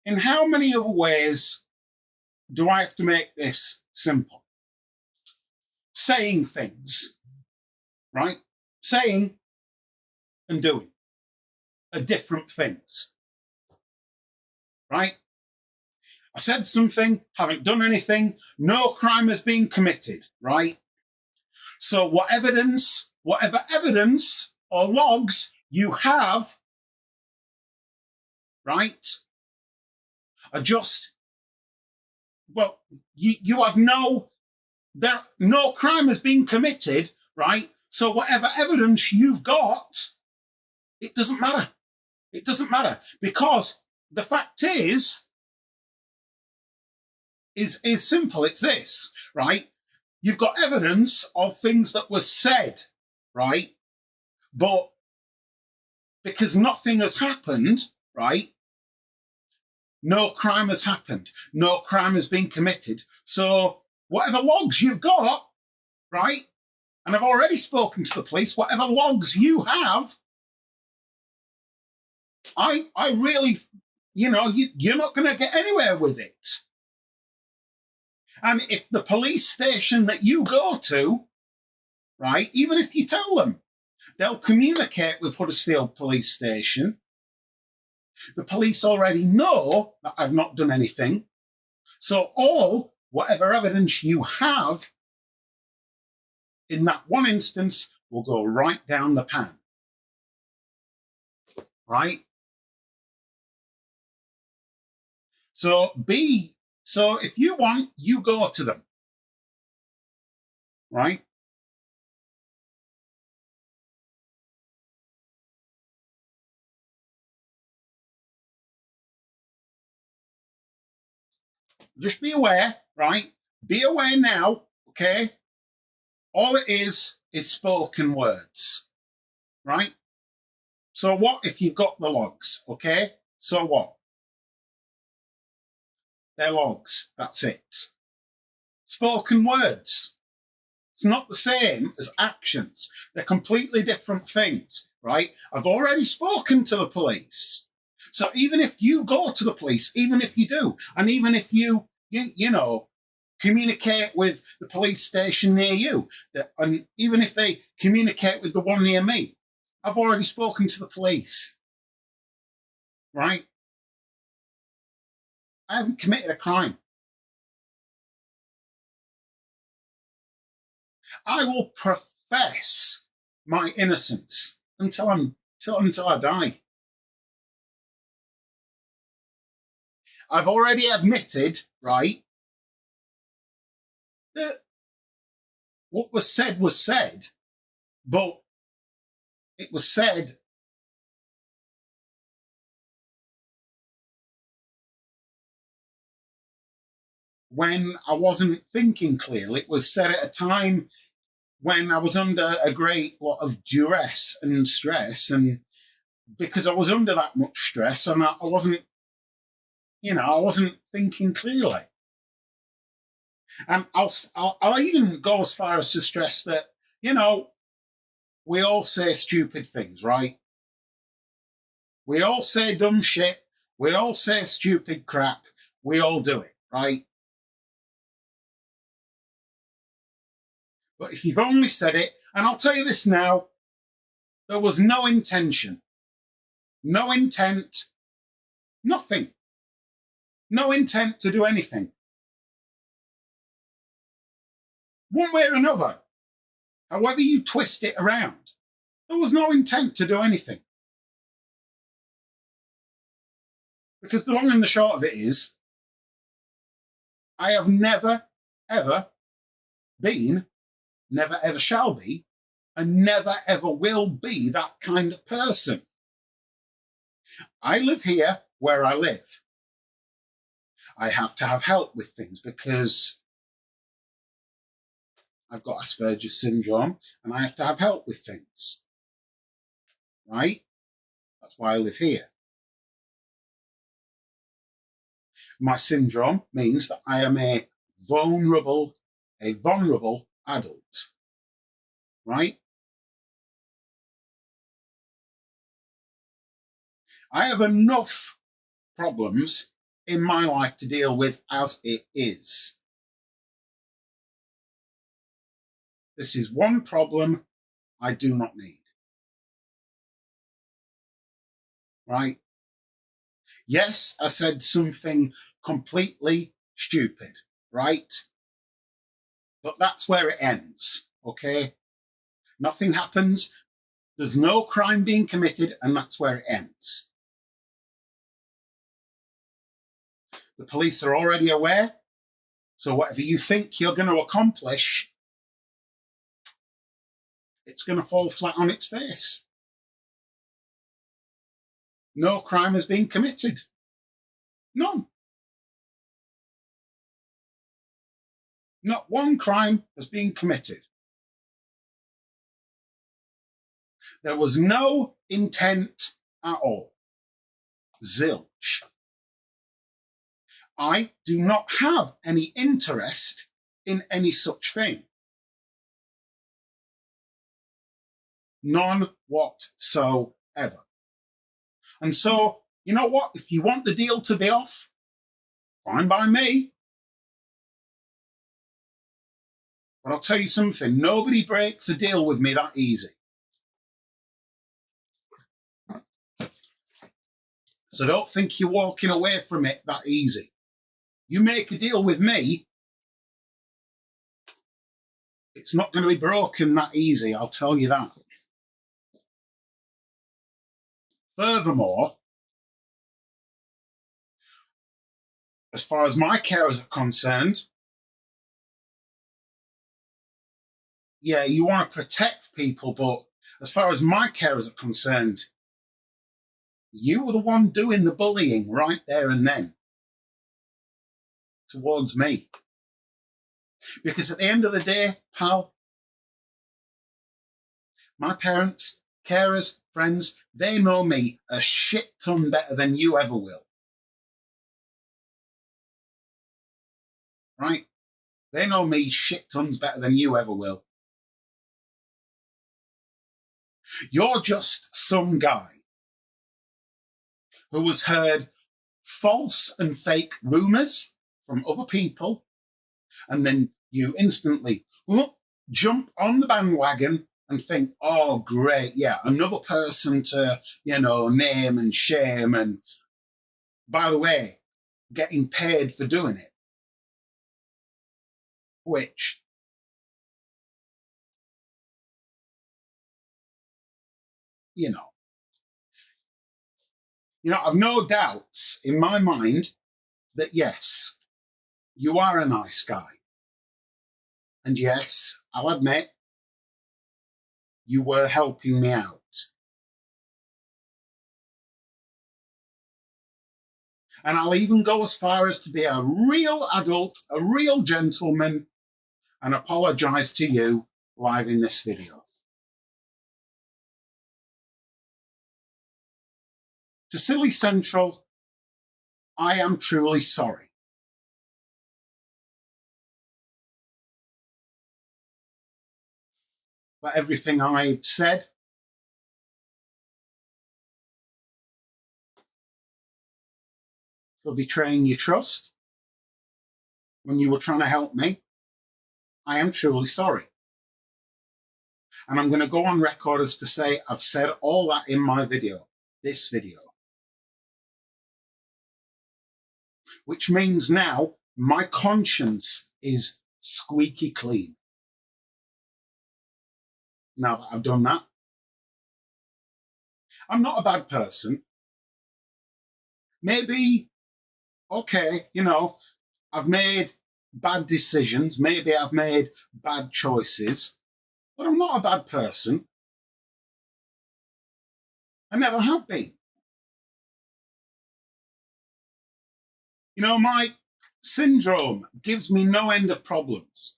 In how many other ways do I have to make this simple? Saying things, right? Saying and doing are different things, right? I said something, haven't done anything, no crime has been committed, right? So whatever evidence or logs you have, right, are just, well, you have no crime has been committed, right? So whatever evidence you've got, it doesn't matter. It doesn't matter, because the fact is simple. It's this, right? You've got evidence of things that were said, right? But because nothing has happened, right? No crime has happened. No crime has been committed. So whatever logs you've got, right? And I've already spoken to the police, whatever logs you have, I really, you're not going to get anywhere with it. And if the police station that you go to, right, even if you tell them, they'll communicate with Huddersfield Police Station. The police already know that I've not done anything. So whatever evidence you have in that one instance will go right down the pan. Right? So if you want, you go to them. Right? Just be aware, right? Be aware now, okay? All it is spoken words, right? So what if you've got the logs, okay? So what? They're logs, that's it. Spoken words. It's not the same as actions. They're completely different things, right? I've already spoken to the police. So even if you go to the police, even if you do, and even if you communicate with the police station near you, and even if they communicate with the one near me, I've already spoken to the police, right? I haven't committed a crime. I will profess my innocence until I die. I've already admitted, right, that what was said, but it was said when I wasn't thinking clearly. It was said at a time when I was under a great lot of duress and stress, and because I was under that much stress, and I wasn't thinking clearly. And I'll even go as far as to stress that, we all say stupid things, right? We all say dumb shit. We all say stupid crap. We all do it, right? But if you've only said it, and I'll tell you this now, there was no intention, no intent, nothing, no intent to do anything. One way or another, however you twist it around, there was no intent to do anything. Because the long and the short of it is, I have never, ever been, never ever shall be, and never ever will be that kind of person. I live here where I live. I have to have help with things because I've got Asperger syndrome and I have to have help with things. Right? That's why I live here. My syndrome means that I am a vulnerable adult. Right? I have enough problems in my life to deal with as it is. This is one problem I do not need. Right? Yes, I said something completely stupid, right? But that's where it ends, okay? Nothing happens. There's no crime being committed, and that's where it ends. The police are already aware, so whatever you think you're going to accomplish, it's going to fall flat on its face. No crime has been committed. None. Not one crime has been committed. There was no intent at all. Zilch. I do not have any interest in any such thing. None whatsoever. And so, you know what? If you want the deal to be off, fine by me. But I'll tell you something, nobody breaks a deal with me that easy. So don't think you're walking away from it that easy. You make a deal with me, it's not going to be broken that easy, I'll tell you that. Furthermore, as far as my carers are concerned, yeah, you want to protect people, but as far as my carers are concerned, you were the one doing the bullying right there and then towards me. Because at the end of the day, pal, my parents, carers, friends, they know me a shit ton better than you ever will. Right? They know me shit tons better than you ever will. You're just some guy who has heard false and fake rumours from other people, and then you instantly jump on the bandwagon and think, oh, great, yeah, another person to, name and shame, and by the way, getting paid for doing it. Which, I've no doubts in my mind that, yes, you are a nice guy. And yes, I'll admit, you were helping me out. And I'll even go as far as to be a real adult, a real gentleman, and apologise to you live in this video. To Silly Central, I am truly sorry. For everything I've said, for betraying your trust when you were trying to help me. I am truly sorry. And I'm going to go on record as to say I've said all that in my video, this video. Which means now my conscience is squeaky clean. Now that I've done that, I'm not a bad person. Maybe, okay, I've made bad decisions. Maybe I've made bad choices, but I'm not a bad person. I never have been. My syndrome gives me no end of problems.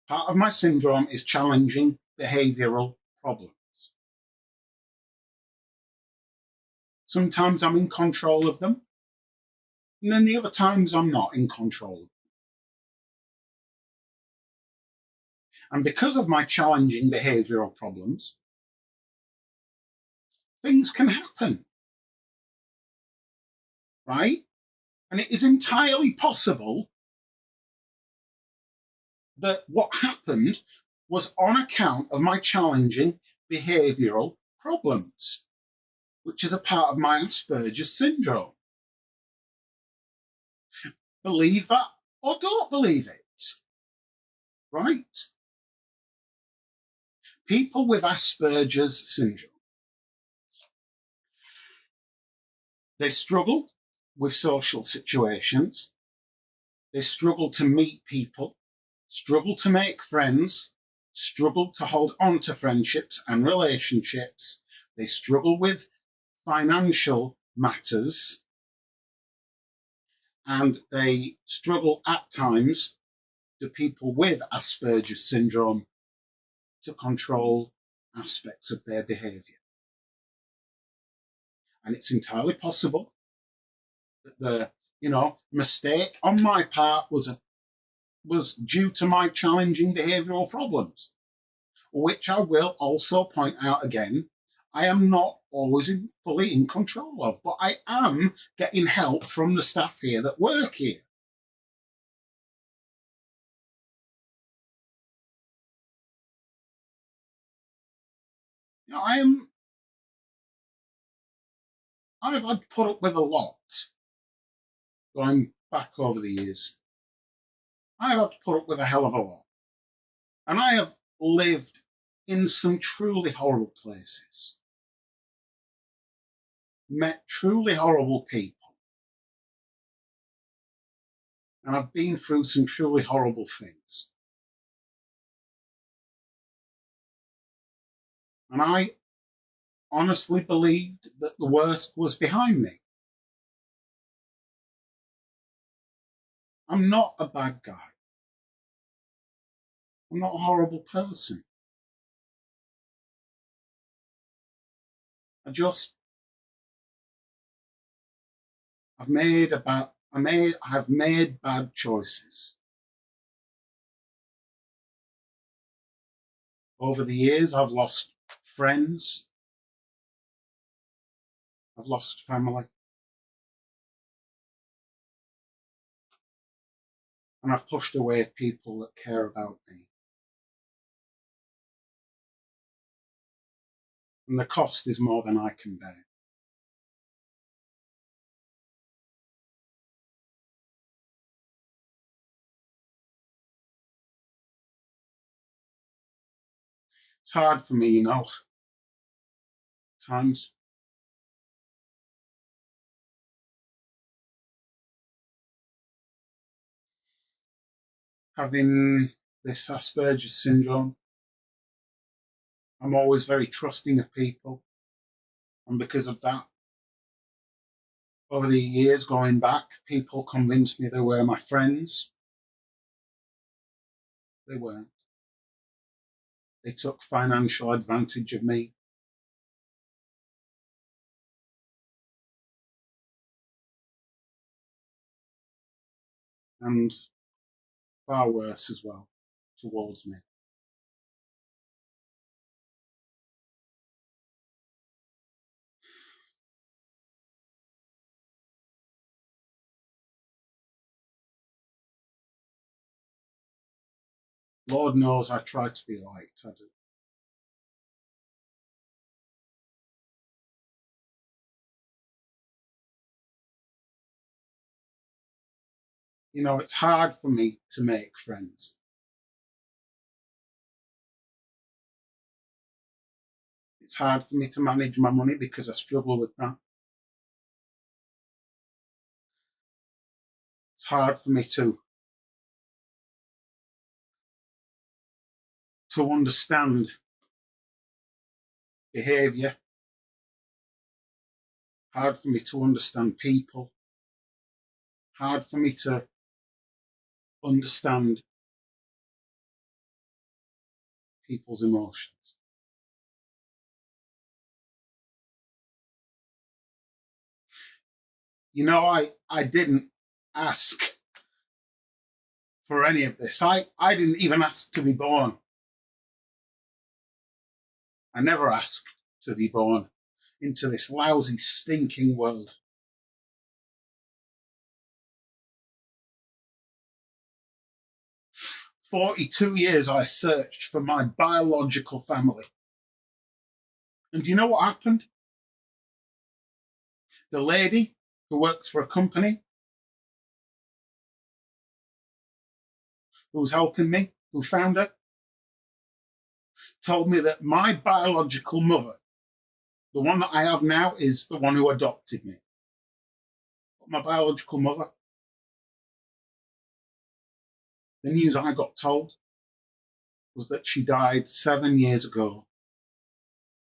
Part of my syndrome is challenging behavioural problems. Sometimes I'm in control of them, and then the other times I'm not in control. And because of my challenging behavioural problems, things can happen. right? And it is entirely possible that what happened was on account of my challenging behavioural problems, which is a part of my Asperger's syndrome. Believe that or don't believe it, right? People with Asperger's syndrome, they struggle with social situations, they struggle to meet people, struggle to make friends, struggle to hold on to friendships and relationships, they struggle with financial matters, and they struggle at times, the people with Asperger's syndrome, to control aspects of their behaviour. And it's entirely possible that the mistake on my part was due to my challenging behavioural problems, which I will also point out again, I am not always fully in control of, but I am getting help from the staff here that work here. I've had to put up with a lot going back over the years. I've had to put up with a hell of a lot. And I have lived in some truly horrible places, met truly horrible people, and I've been through some truly horrible things. And I honestly believed that the worst was behind me. I'm not a bad guy. I'm not a horrible person. I've made bad choices. Over the years, I've lost friends. I've lost family. And I've pushed away people that care about me. And the cost is more than I can bear. It's hard for me, times. Having this Asperger's syndrome, I'm always very trusting of people. And because of that, over the years going back, people convinced me they were my friends. They weren't. They took financial advantage of me. And far worse as well, towards me. Lord knows I try to be liked, I do. It's hard for me to make friends. It's hard for me to manage my money because I struggle with that. It's hard for me to understand behaviour. Hard for me to understand people. Hard for me to understand people's emotions. I didn't ask for any of this. I didn't even ask to be born. I never asked to be born into this lousy, stinking world. 42 years I searched for my biological family. And do you know what happened? The lady who works for a company who was helping me, who found her, told me that my biological mother, the one that I have now, is the one who adopted me. But my biological mother, the news I got told was that she died 7 years ago.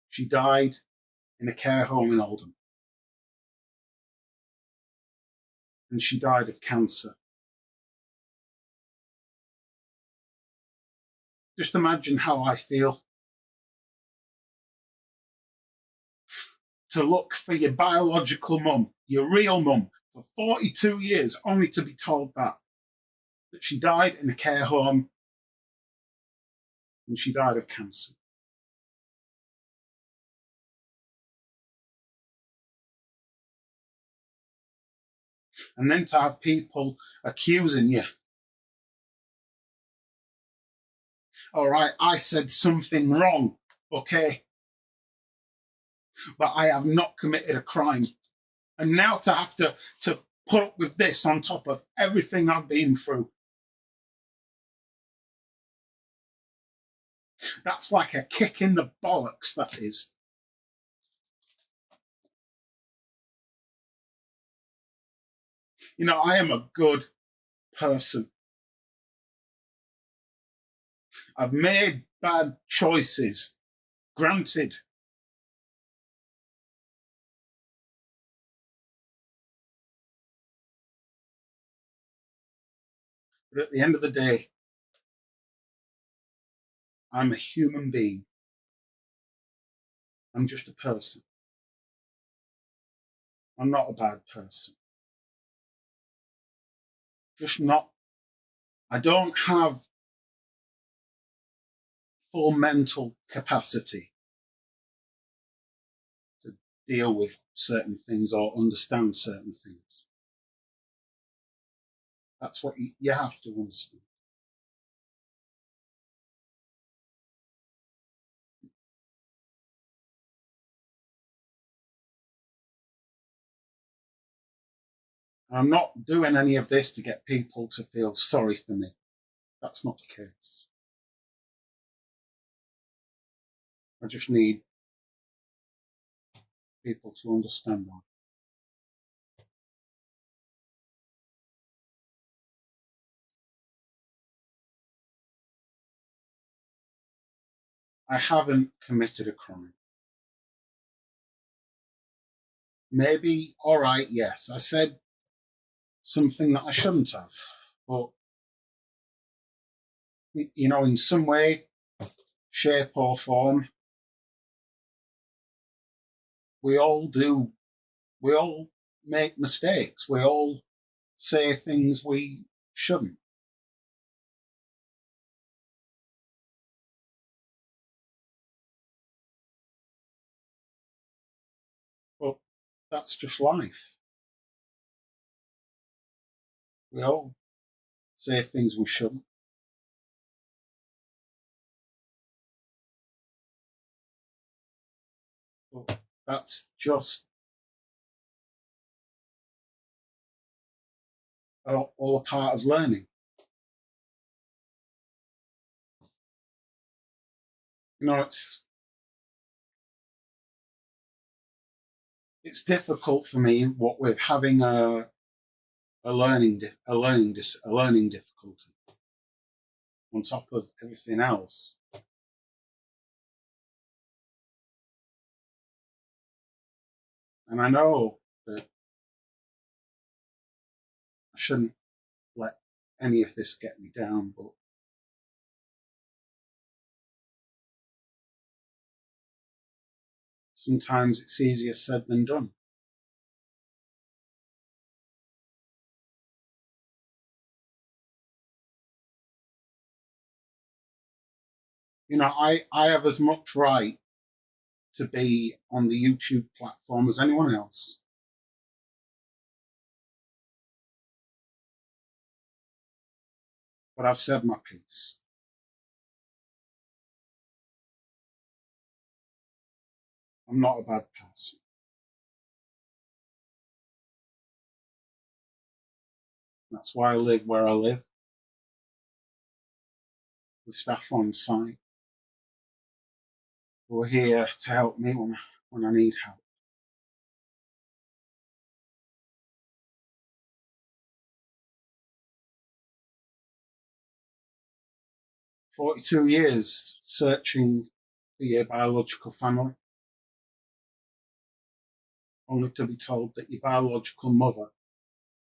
She died in a care home in Oldham. And she died of cancer. Just imagine how I feel to look for your biological mum, your real mum, for 42 years, only to be told that she died in a care home and she died of cancer. And then to have people accusing you. All right, I said something wrong, okay, but I have not committed a crime. And now to have to put up with this on top of everything I've been through. That's like a kick in the bollocks, that is. You know, I am a good person. I've made bad choices, granted. But at the end of the day, I'm a human being. I'm just a person. I'm not a bad person. Just not. I don't have full mental capacity to deal with certain things or understand certain things. That's what you have to understand. I'm not doing any of this to get people to feel sorry for me. That's not the case. I just need people to understand that. I haven't committed a crime. Maybe, all right, yes, I said something that I shouldn't have. But, you know, in some way, shape or form, we all do. We all make mistakes. We all say things we shouldn't. But that's just life. We all say things we shouldn't. But that's just all a part of learning. You know, it's difficult for me what with having a learning difficulty on top of everything else. And I know that I shouldn't let any of this get me down, but sometimes it's easier said than done. You know, I have as much right to be on the YouTube platform as anyone else. but I've said my piece. I'm not a bad person. That's why I live where I live, with staff on site who are here to help me when I need help. "42 years searching for your biological family, only to be told that your biological mother,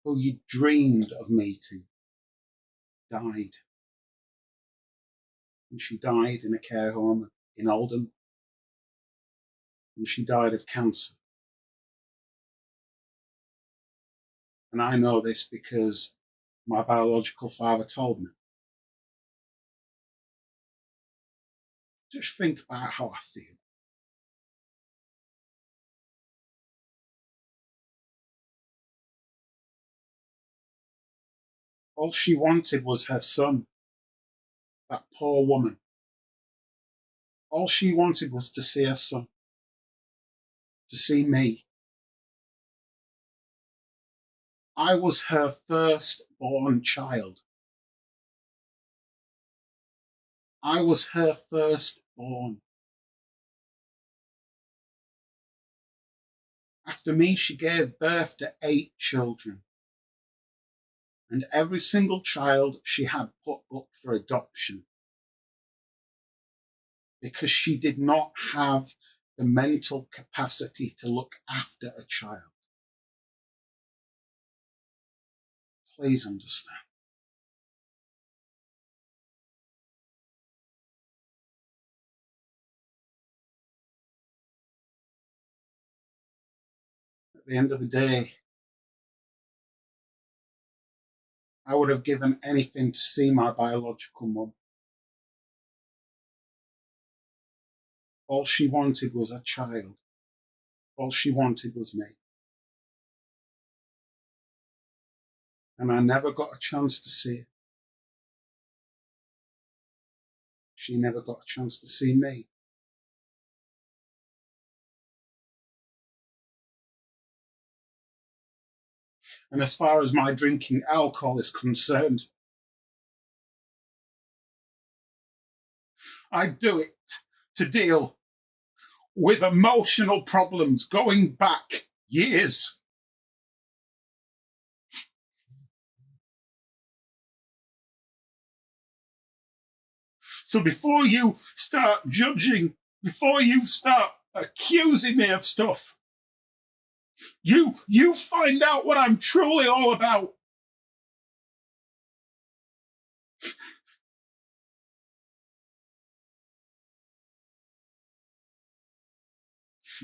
who you dreamed of meeting, died. And she died in a care home in Oldham. And she died of cancer. And I know this because my biological father told me." Just think about how I feel. All she wanted was her son, that poor woman. All she wanted was to see her son, to see me. I was her firstborn child. I was her firstborn. After me, she gave birth to 8 children. And every single child she had put up for adoption, because she did not have the mental capacity to look after a child. Please understand. At the end of the day, I would have given anything to see my biological mum. All she wanted was a child. All she wanted was me. And I never got a chance to see her. She never got a chance to see me. And as far as my drinking alcohol is concerned, I do it to deal with emotional problems going back years. So before you start judging, before you start accusing me of stuff, you find out what I'm truly all about.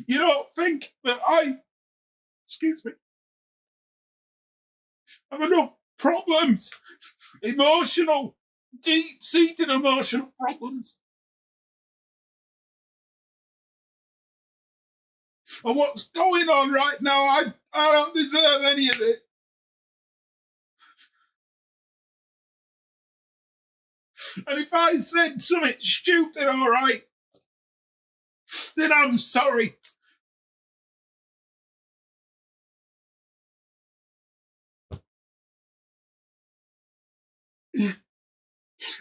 You don't think that I have enough problems, emotional, deep-seated emotional problems. And what's going on right now, I don't deserve any of it. And if I said something stupid, all right, then I'm sorry.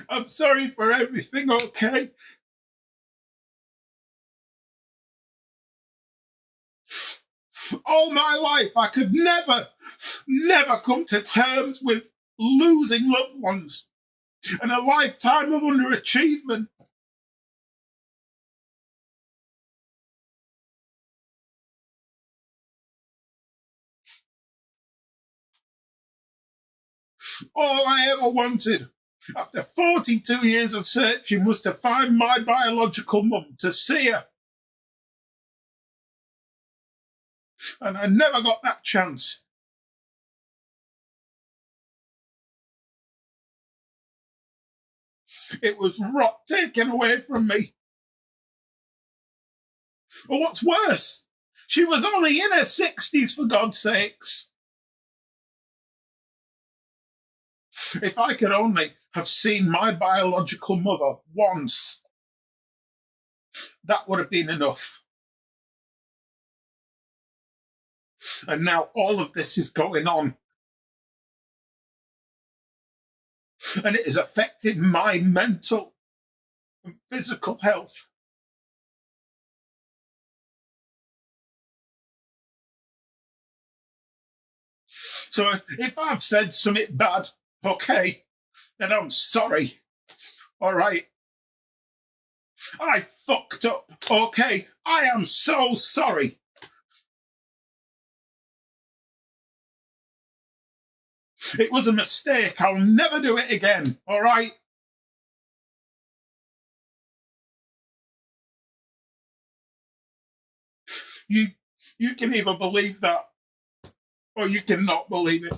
I'm sorry for everything, okay? All my life, I could never come to terms with losing loved ones and a lifetime of underachievement. All I ever wanted, after 42 years of searching, was to find my biological mum, to see her. And I never got that chance. It was rot taken away from me. Or what's worse, she was only in her 60s, for God's sakes. If I could only have seen my biological mother once, that would have been enough. And now all of this is going on. And it is affecting my mental and physical health. So if I've said something bad, okay, then I'm sorry. All right. I fucked up. Okay, I am so sorry. It was a mistake. I'll never do it again. All right. You can either believe that or you cannot believe it.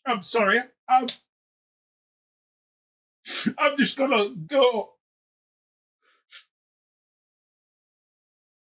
I'm sorry. I'm just gonna go.